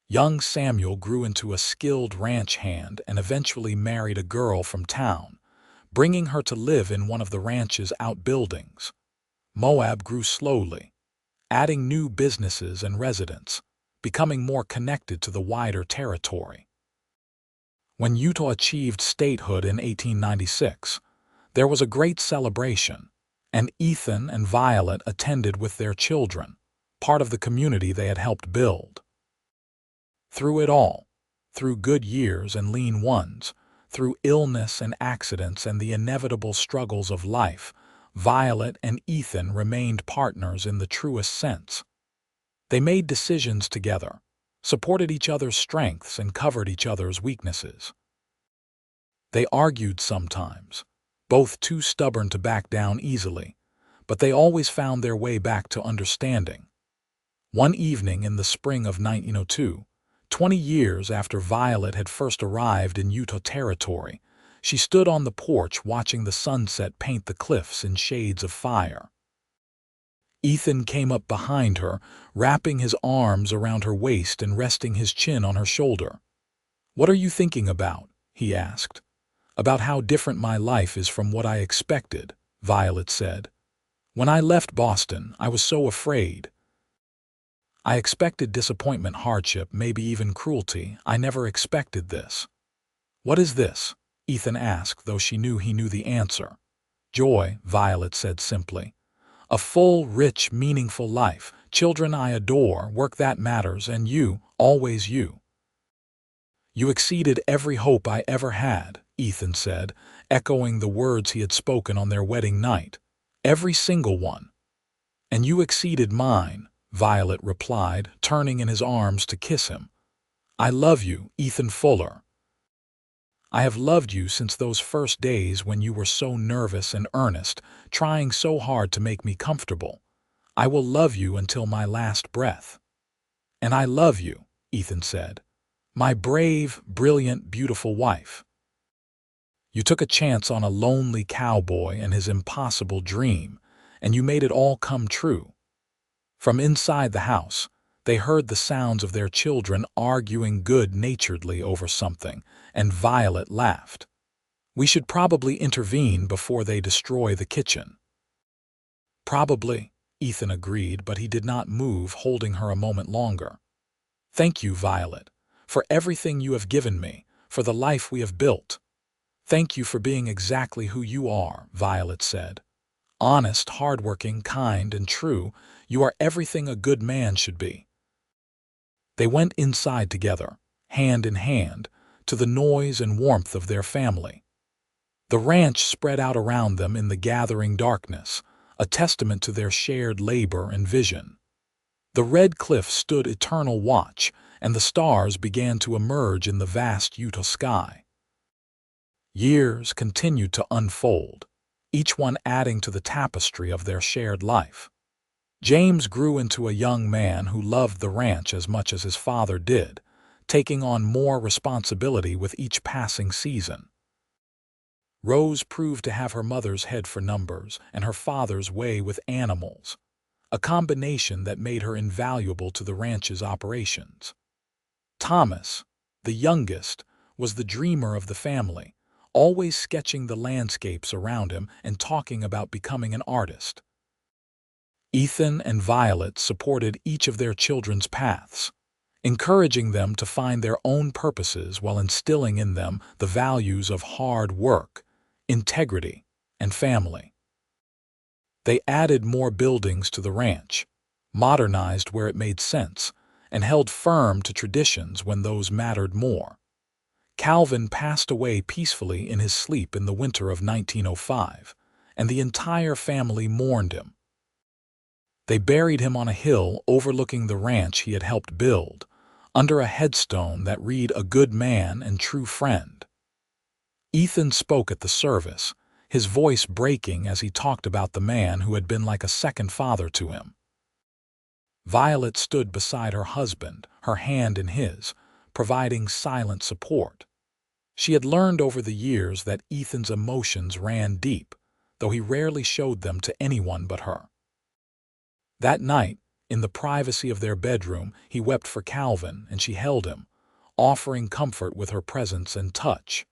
Young Samuel grew into a skilled ranch hand and eventually married a girl from town, bringing her to live in one of the ranch's outbuildings. Moab grew slowly, adding new businesses and residents, becoming more connected to the wider territory. When Utah achieved statehood in 1896, there was a great celebration, and Ethan and Violet attended with their children, part of the community they had helped build. Through it all, through good years and lean ones, through illness and accidents and the inevitable struggles of life, Violet and Ethan remained partners in the truest sense. They made decisions together, supported each other's strengths and covered each other's weaknesses. They argued sometimes, both too stubborn to back down easily, but they always found their way back to understanding. One evening in the spring of 1902, 20 years after Violet had first arrived in Utah territory, she stood on the porch watching the sunset paint the cliffs in shades of fire. Ethan came up behind her, wrapping his arms around her waist and resting his chin on her shoulder. "What are you thinking about?" he asked. "About how different my life is from what I expected," Violet said. "When I left Boston, I was so afraid. I expected disappointment, hardship, maybe even cruelty. I never expected this." "What is this?" Ethan asked, though she knew he knew the answer. "Joy," Violet said simply. "A full, rich, meaningful life, children I adore, work that matters, and you, always you." "You exceeded every hope I ever had," Ethan said, echoing the words he had spoken on their wedding night. "Every single one." "And you exceeded mine," Violet replied, turning in his arms to kiss him. "I love you, Ethan Fuller. I have loved you since those first days when you were so nervous and earnest, trying so hard to make me comfortable. I will love you until my last breath." "And I love you," Ethan said. "My brave, brilliant, beautiful wife. You took a chance on a lonely cowboy and his impossible dream, and you made it all come true." From inside the house, they heard the sounds of their children arguing good-naturedly over something, and Violet laughed. "We should probably intervene before they destroy the kitchen." "Probably," Ethan agreed, but he did not move, holding her a moment longer. "Thank you, Violet, for everything you have given me, for the life we have built." "Thank you for being exactly who you are," Violet said. "Honest, hardworking, kind, and true, you are everything a good man should be." They went inside together, hand in hand, to the noise and warmth of their family. The ranch spread out around them in the gathering darkness, a testament to their shared labor and vision. The red cliff stood eternal watch, and the stars began to emerge in the vast Utah sky. Years continued to unfold, each one adding to the tapestry of their shared life. James grew into a young man who loved the ranch as much as his father did, taking on more responsibility with each passing season. Rose proved to have her mother's head for numbers and her father's way with animals, a combination that made her invaluable to the ranch's operations. Thomas, the youngest, was the dreamer of the family, always sketching the landscapes around him and talking about becoming an artist. Ethan and Violet supported each of their children's paths, encouraging them to find their own purposes while instilling in them the values of hard work, integrity, and family. They added more buildings to the ranch, modernized where it made sense, and held firm to traditions when those mattered more. Calvin passed away peacefully in his sleep in the winter of 1905, and the entire family mourned him. They buried him on a hill overlooking the ranch he had helped build, under a headstone that read, "A good man and true friend." Ethan spoke at the service, his voice breaking as he talked about the man who had been like a second father to him. Violet stood beside her husband, her hand in his, providing silent support. She had learned over the years that Ethan's emotions ran deep, though he rarely showed them to anyone but her. That night, in the privacy of their bedroom, he wept for Calvin and she held him, offering comfort with her presence and touch.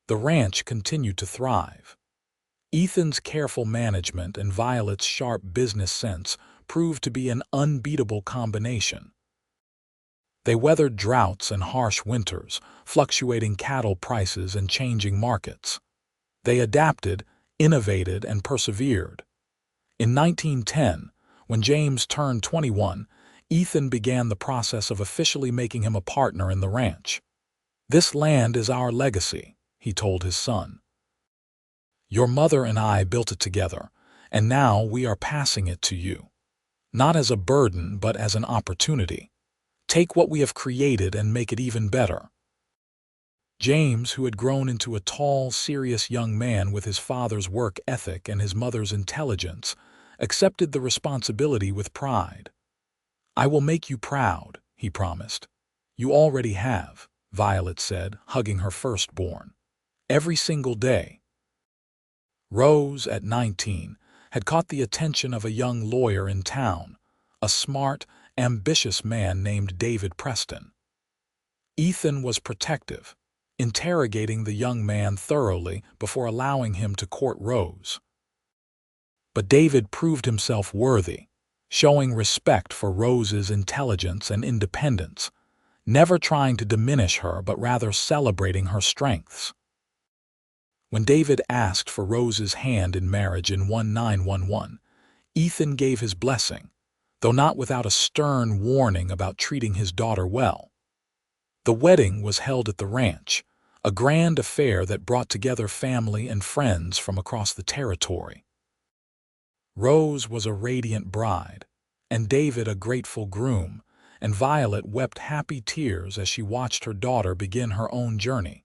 The ranch continued to thrive. Ethan's careful management and Violet's sharp business sense proved to be an unbeatable combination. They weathered droughts and harsh winters, fluctuating cattle prices and changing markets. They adapted, innovated, and persevered. In 1910, when James turned 21, Ethan began the process of officially making him a partner in the ranch. "This land is our legacy," he told his son. "Your mother and I built it together, and now we are passing it to you. Not as a burden, but as an opportunity. Take what we have created and make it even better." James, who had grown into a tall, serious young man with his father's work ethic and his mother's intelligence, accepted the responsibility with pride. "I will make you proud," he promised. "You already have," Violet said, hugging her firstborn. "Every single day." Rose, at 19, had caught the attention of a young lawyer in town, a smart, ambitious man named David Preston. Ethan was protective, interrogating the young man thoroughly before allowing him to court Rose. But David proved himself worthy, showing respect for Rose's intelligence and independence, never trying to diminish her but rather celebrating her strengths. When David asked for Rose's hand in marriage in 1911, Ethan gave his blessing, though not without a stern warning about treating his daughter well. The wedding was held at the ranch, a grand affair that brought together family and friends from across the territory. Rose was a radiant bride, and David a grateful groom, and Violet wept happy tears as she watched her daughter begin her own journey.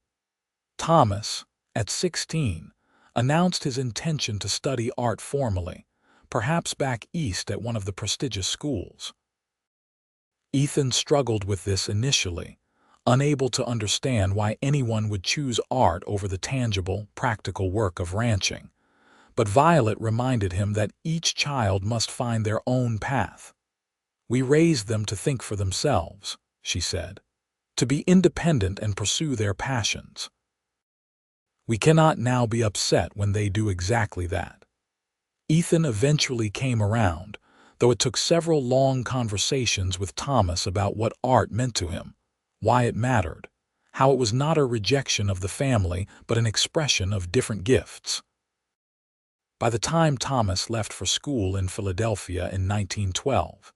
Thomas, at 16, announced his intention to study art formally, perhaps back east at one of the prestigious schools. Ethan struggled with this initially, unable to understand why anyone would choose art over the tangible, practical work of ranching. But Violet reminded him that each child must find their own path. "We raised them to think for themselves," she said, "to be independent and pursue their passions. We cannot now be upset when they do exactly that." Ethan eventually came around, though it took several long conversations with Thomas about what art meant to him, why it mattered, how it was not a rejection of the family but an expression of different gifts. By the time Thomas left for school in Philadelphia in 1912,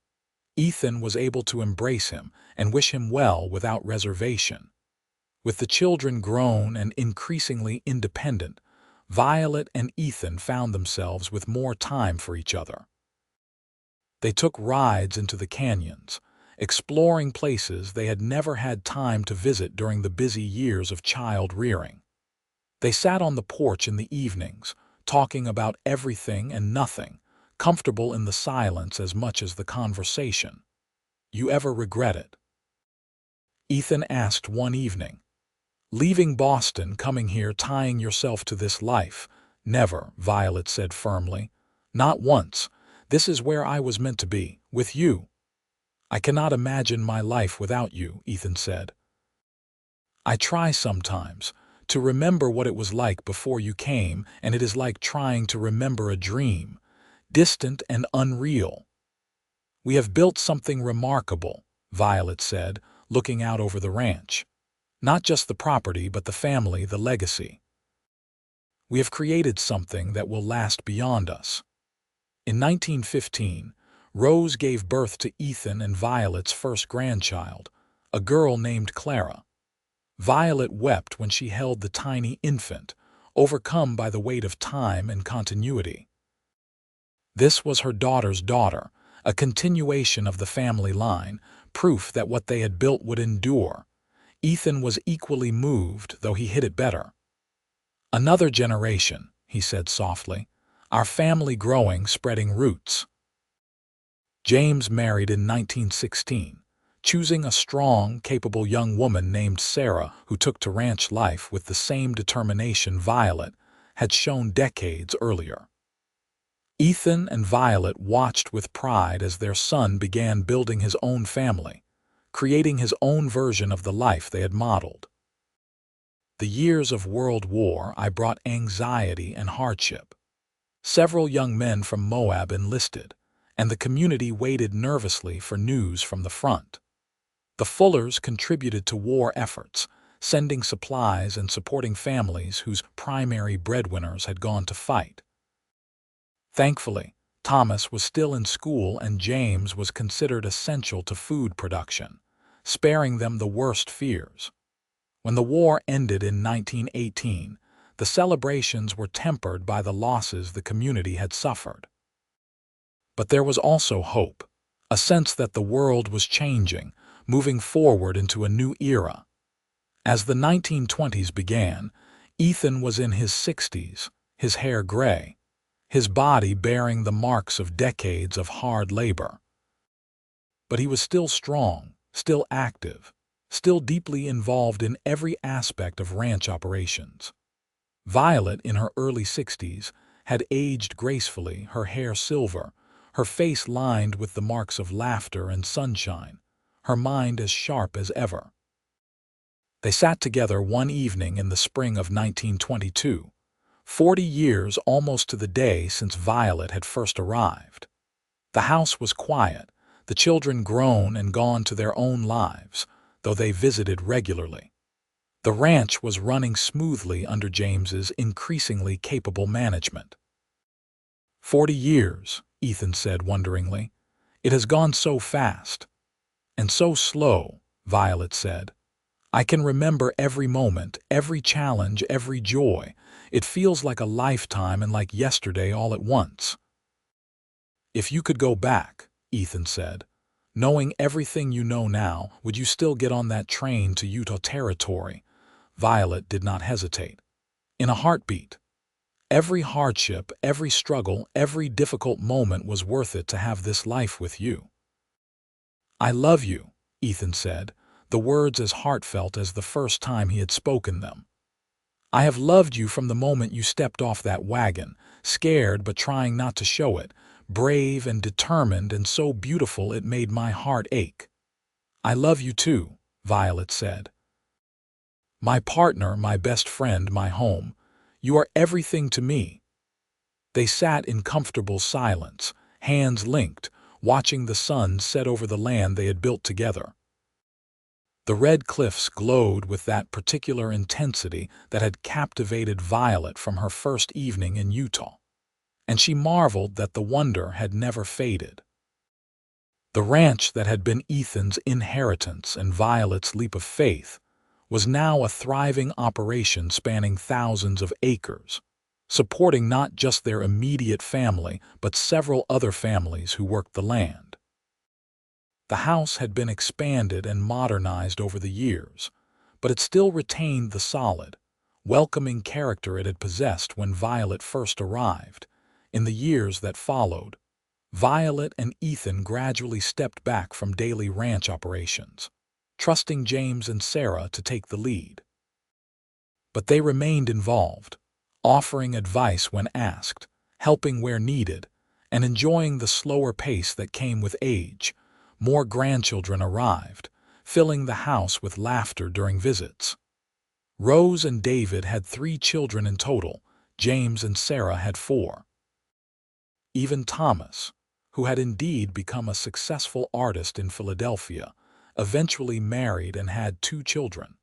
Ethan was able to embrace him and wish him well without reservation. With the children grown and increasingly independent, Violet and Ethan found themselves with more time for each other. They took rides into the canyons, exploring places they had never had time to visit during the busy years of child rearing. They sat on the porch in the evenings, talking about everything and nothing, comfortable in the silence as much as the conversation. "You ever regret it?" Ethan asked one evening. "Leaving Boston, coming here, tying yourself to this life?" "Never," Violet said firmly. "Not once. This is where I was meant to be, with you." "I cannot imagine my life without you," Ethan said. "I try sometimes to remember what it was like before you came, and it is like trying to remember a dream, distant and unreal." "We have built something remarkable," Violet said, looking out over the ranch. "Not just the property, but the family, the legacy. We have created something that will last beyond us." In 1915, Rose gave birth to Ethan and Violet's first grandchild, a girl named Clara. Violet wept when she held the tiny infant, overcome by the weight of time and continuity. This was her daughter's daughter, a continuation of the family line, proof that what they had built would endure. Ethan was equally moved, though he hid it better. "Another generation," he said softly. "Our family growing, spreading roots." James married in 1916, choosing a strong, capable young woman named Sarah who took to ranch life with the same determination Violet had shown decades earlier. Ethan and Violet watched with pride as their son began building his own family, creating his own version of the life they had modeled. The years of World War I brought anxiety and hardship. Several young men from Moab enlisted, and the community waited nervously for news from the front. The Fullers contributed to war efforts, sending supplies and supporting families whose primary breadwinners had gone to fight. Thankfully, Thomas was still in school and James was considered essential to food production, sparing them the worst fears. When the war ended in 1918, the celebrations were tempered by the losses the community had suffered. But there was also hope, a sense that the world was changing, moving forward into a new era. As the 1920s began, Ethan was in his 60s, his hair gray, his body bearing the marks of decades of hard labor. But he was still strong, still active, still deeply involved in every aspect of ranch operations. Violet, in her early 60s, had aged gracefully, her hair silver, her face lined with the marks of laughter and sunshine, her mind as sharp as ever. They sat together one evening in the spring of 1922, 40 years almost to the day since Violet had first arrived. The house was quiet, the children grown and gone to their own lives, though they visited regularly. The ranch was running smoothly under James's increasingly capable management. 40 years, Ethan said wonderingly. "It has gone so fast." "And so slow," Violet said. "I can remember every moment, every challenge, every joy. It feels like a lifetime and like yesterday all at once." "If you could go back," Ethan said, "knowing everything you know now, would you still get on that train to Utah Territory?" Violet did not hesitate. "In a heartbeat. Every hardship, every struggle, every difficult moment was worth it to have this life with you." "I love you," Ethan said, the words as heartfelt as the first time he had spoken them. "I have loved you from the moment you stepped off that wagon, scared but trying not to show it, brave and determined and so beautiful it made my heart ache." "I love you too," Violet said. "My partner, my best friend, my home. You are everything to me." They sat in comfortable silence, hands linked, watching the sun set over the land they had built together. The red cliffs glowed with that particular intensity that had captivated Violet from her first evening in Utah, and she marveled that the wonder had never faded. The ranch that had been Ethan's inheritance and Violet's leap of faith was now a thriving operation spanning thousands of acres, supporting not just their immediate family but several other families who worked the land. The house had been expanded and modernized over the years, but it still retained the solid, welcoming character it had possessed when Violet first arrived. In the years that followed, Violet and Ethan gradually stepped back from daily ranch operations, trusting James and Sarah to take the lead. But they remained involved, offering advice when asked, helping where needed, and enjoying the slower pace that came with age. More grandchildren arrived, filling the house with laughter during visits. Rose and David had 3 children in total. James and Sarah had 4. Even Thomas, who had indeed become a successful artist in Philadelphia, eventually married and had 2 children.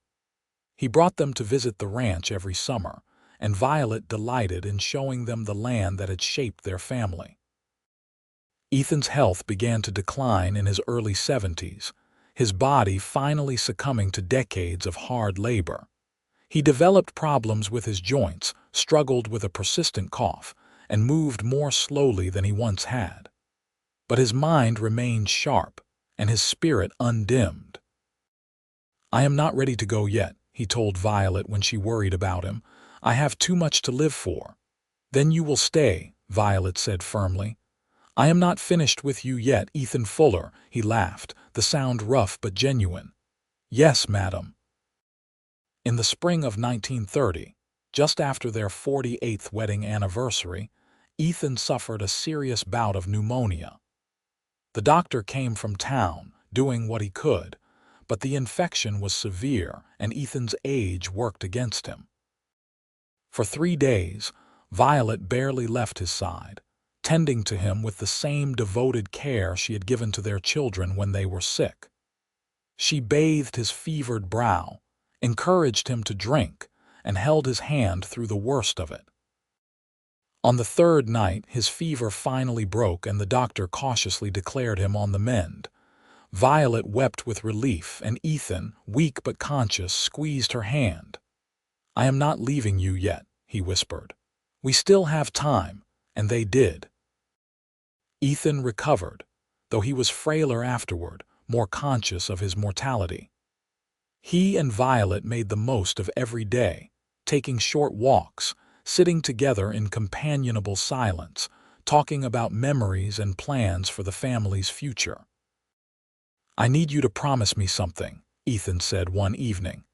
He brought them to visit the ranch every summer, and Violet delighted in showing them the land that had shaped their family. Ethan's health began to decline in his early 70s, his body finally succumbing to decades of hard labor. He developed problems with his joints, struggled with a persistent cough, and moved more slowly than he once had. But his mind remained sharp, and his spirit undimmed. "I am not ready to go yet," he told Violet when she worried about him. "I have too much to live for." "Then you will stay," Violet said firmly. "I am not finished with you yet, Ethan Fuller," he laughed, the sound rough but genuine. "Yes, madam." In the spring of 1930, just after their 48th wedding anniversary, Ethan suffered a serious bout of pneumonia. The doctor came from town, doing what he could, but the infection was severe and Ethan's age worked against him. For 3 days, Violet barely left his side, tending to him with the same devoted care she had given to their children when they were sick. She bathed his fevered brow, encouraged him to drink, and held his hand through the worst of it. On the 3rd night, his fever finally broke and the doctor cautiously declared him on the mend. Violet wept with relief, and Ethan, weak but conscious, squeezed her hand. "I am not leaving you yet," he whispered. "We still have time," and they did. Ethan recovered, though he was frailer afterward, more conscious of his mortality. He and Violet made the most of every day, taking short walks, sitting together in companionable silence, talking about memories and plans for the family's future. "I need you to promise me something," Ethan said one evening.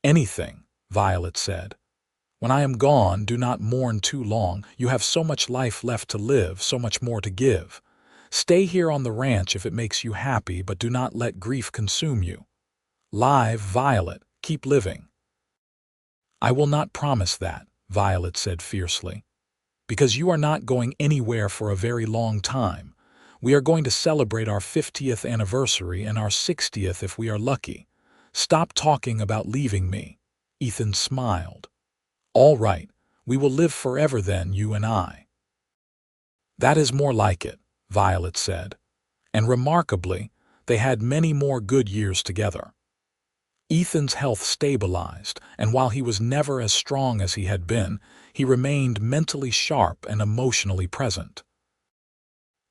"Anything," Violet said. "When I am gone, do not mourn too long. You have so much life left to live, so much more to give. Stay here on the ranch if it makes you happy, but do not let grief consume you. Live, Violet, keep living." "I will not promise that," Violet said fiercely, "because you are not going anywhere for a very long time. We are going to celebrate our 50th anniversary and our 60th if we are lucky. Stop talking about leaving me." Ethan smiled. "All right, we will live forever then, you and I." "That is more like it," Violet said, and remarkably, they had many more good years together. Ethan's health stabilized, and while he was never as strong as he had been, he remained mentally sharp and emotionally present.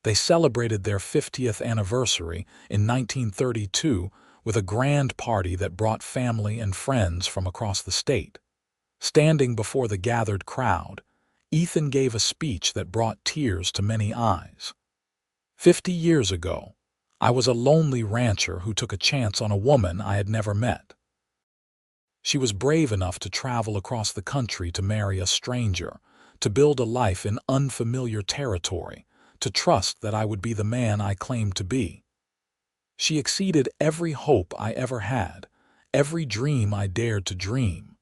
They celebrated their 50th anniversary in 1932 with a grand party that brought family and friends from across the state. Standing before the gathered crowd, Ethan gave a speech that brought tears to many eyes. "50 years ago, I was a lonely rancher who took a chance on a woman I had never met. She was brave enough to travel across the country to marry a stranger, to build a life in unfamiliar territory, to trust that I would be the man I claimed to be. She exceeded every hope I ever had, every dream I dared to dream.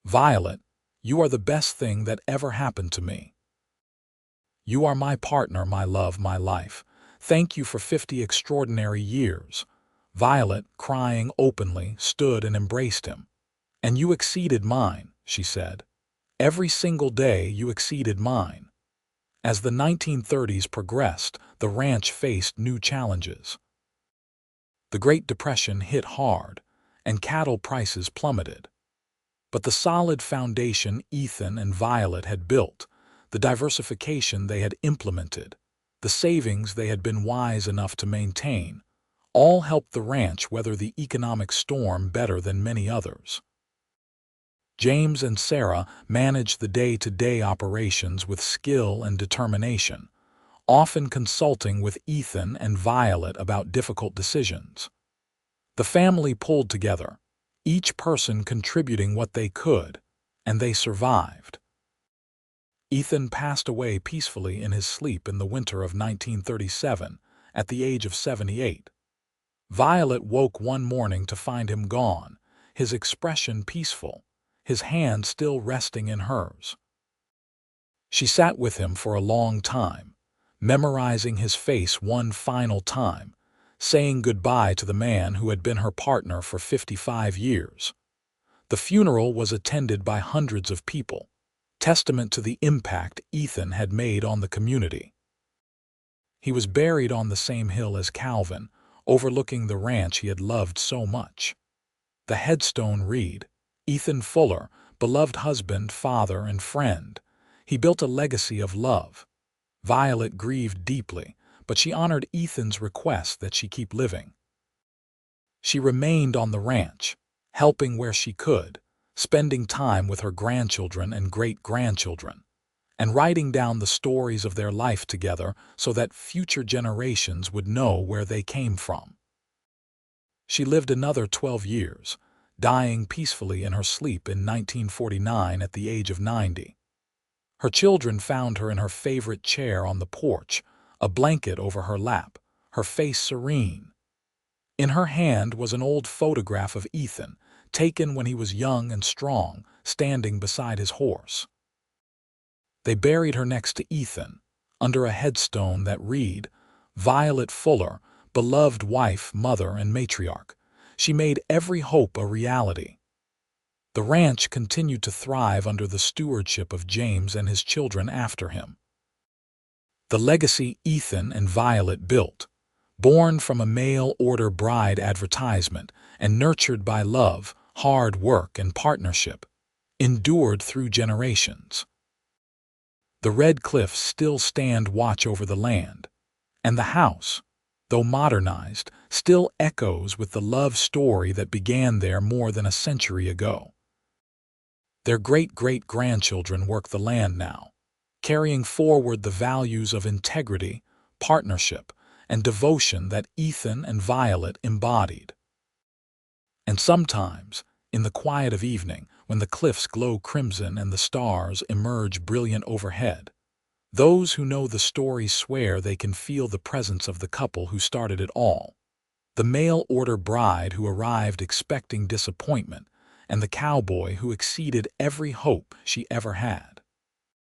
Violet, you are the best thing that ever happened to me. You are my partner, my love, my life. Thank you for 50 extraordinary years." Violet, crying openly, stood and embraced him. "And you exceeded mine," she said. "Every single day you exceeded mine." As the 1930s progressed, the ranch faced new challenges. The Great Depression hit hard, and cattle prices plummeted. But the solid foundation Ethan and Violet had built, the diversification they had implemented, the savings they had been wise enough to maintain, all helped the ranch weather the economic storm better than many others. James and Sarah managed the day-to-day operations with skill and determination, often consulting with Ethan and Violet about difficult decisions. The family pulled together, each person contributing what they could, and they survived. Ethan passed away peacefully in his sleep in the winter of 1937 at the age of 78. Violet woke one morning to find him gone, his expression peaceful, his hand still resting in hers. She sat with him for a long time, memorizing his face one final time, saying goodbye to the man who had been her partner for 55 years. The funeral was attended by hundreds of people, testament to the impact Ethan had made on the community. He was buried on the same hill as Calvin, overlooking the ranch he had loved so much. The headstone read, "Ethan Fuller, beloved husband, father, and friend. He built a legacy of love." Violet grieved deeply, but she honored Ethan's request that she keep living. She remained on the ranch, helping where she could, spending time with her grandchildren and great-grandchildren, and writing down the stories of their life together so that future generations would know where they came from. She lived another 12 years, dying peacefully in her sleep in 1949 at the age of 90. Her children found her in her favorite chair on the porch, a blanket over her lap, her face serene. In her hand was an old photograph of Ethan, taken when he was young and strong, standing beside his horse. They buried her next to Ethan, under a headstone that read, "Violet Fuller, beloved wife, mother, and matriarch. She made every hope a reality." The ranch continued to thrive under the stewardship of James and his children after him. The legacy Ethan and Violet built, born from a mail-order bride advertisement and nurtured by love, hard work, and partnership, endured through generations. The red cliffs still stand watch over the land, and the house, though modernized, still echoes with the love story that began there more than a century ago. Their great-great-grandchildren work the land now, carrying forward the values of integrity, partnership, and devotion that Ethan and Violet embodied. And sometimes, in the quiet of evening, when the cliffs glow crimson and the stars emerge brilliant overhead, those who know the story swear they can feel the presence of the couple who started it all. The mail-order bride who arrived expecting disappointment, and the cowboy who exceeded every hope she ever had.